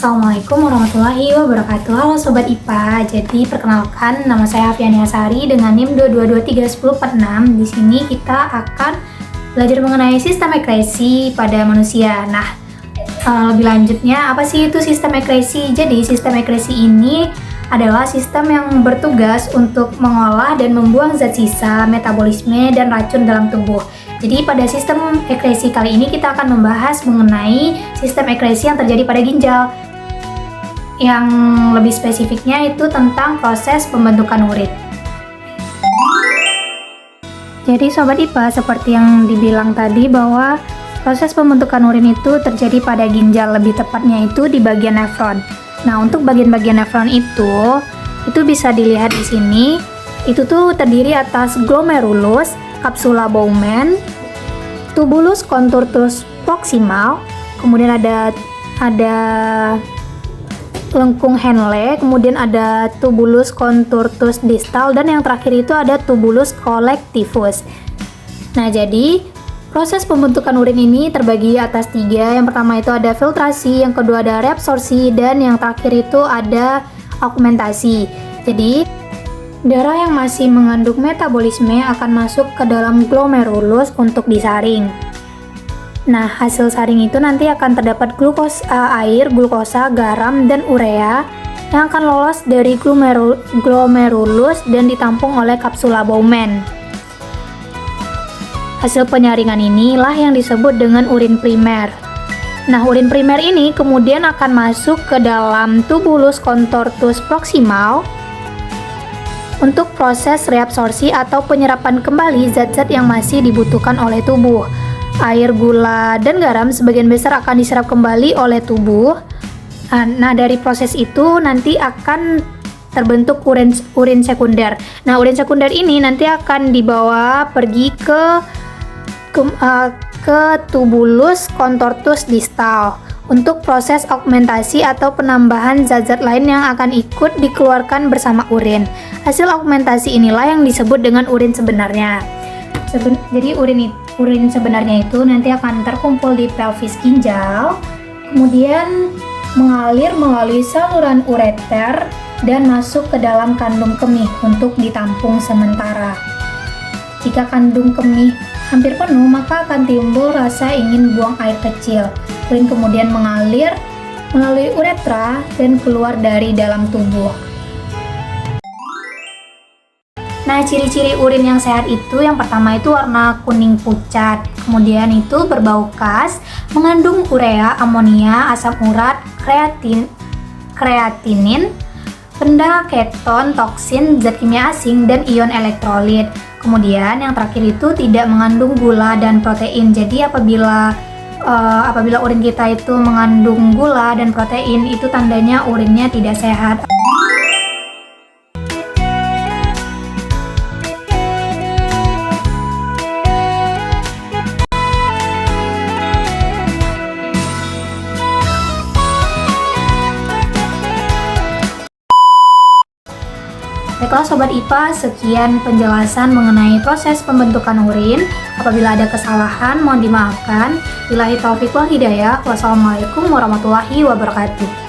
Assalamualaikum warahmatullahi wabarakatuh. Halo Sobat IPA. Jadi perkenalkan, nama saya Afiani Asari dengan NIM 2223146. Di sini kita akan belajar mengenai sistem ekresi pada manusia. Nah, lebih lanjutnya apa sih itu sistem ekresi? Jadi sistem ekresi ini adalah sistem yang bertugas untuk mengolah dan membuang zat sisa, metabolisme, dan racun dalam tubuh. Jadi pada sistem ekresi kali ini kita akan membahas mengenai sistem ekresi yang terjadi pada ginjal. Yang lebih spesifiknya itu tentang proses pembentukan urin. Jadi Sobat IPA, seperti yang dibilang tadi bahwa proses pembentukan urin itu terjadi pada ginjal, lebih tepatnya itu di bagian nefron. Nah, untuk bagian-bagian nefron itu bisa dilihat di sini. Itu tuh terdiri atas glomerulus, capsula Bowman, tubulus contortus proximal, kemudian ada lengkung Henle, kemudian ada tubulus contortus distal, dan yang terakhir itu ada tubulus collectivus. Nah, jadi proses pembentukan urin ini terbagi atas 3. Yang pertama itu ada filtrasi, yang kedua ada reabsorpsi, dan yang terakhir itu ada augmentasi. Jadi, darah yang masih mengandung metabolisme akan masuk ke dalam glomerulus untuk disaring. Nah, hasil saring itu nanti akan terdapat air, glukosa, garam, dan urea yang akan lolos dari glomerulus dan ditampung oleh kapsula Bowman. Hasil penyaringan inilah yang disebut dengan urin primer. Nah, urin primer ini kemudian akan masuk ke dalam tubulus contortus proximal untuk proses reabsorpsi atau penyerapan kembali zat-zat yang masih dibutuhkan oleh tubuh. Air, gula, dan garam sebagian besar akan diserap kembali oleh tubuh. Nah, dari proses itu nanti akan terbentuk urin sekunder. Nah, urin sekunder ini nanti akan dibawa pergi ke tubulus contortus distal untuk proses augmentasi atau penambahan zat-zat lain yang akan ikut dikeluarkan bersama urin. Hasil augmentasi inilah yang disebut dengan urin sebenarnya. Jadi urin sebenarnya itu nanti akan terkumpul di pelvis ginjal, kemudian mengalir melalui saluran ureter dan masuk ke dalam kandung kemih untuk ditampung sementara. Jika kandung kemih hampir penuh, maka akan timbul rasa ingin buang air kecil. Urin kemudian mengalir melalui uretra dan keluar dari dalam tubuh. Nah, ciri-ciri urin yang sehat itu yang pertama itu warna kuning pucat, kemudian itu berbau khas, mengandung urea, amonia, asam urat, kreatinin, benda keton, toksin, zat kimia asing, dan ion elektrolit. Kemudian yang terakhir itu tidak mengandung gula dan protein. Jadi apabila urin kita itu mengandung gula dan protein, itu tandanya urinnya tidak sehat. Baiklah Sobat IPA, sekian penjelasan mengenai proses pembentukan urin. Apabila ada kesalahan, mohon dimaafkan. Billahi taufiq wal hidayah. Wassalamualaikum warahmatullahi wabarakatuh.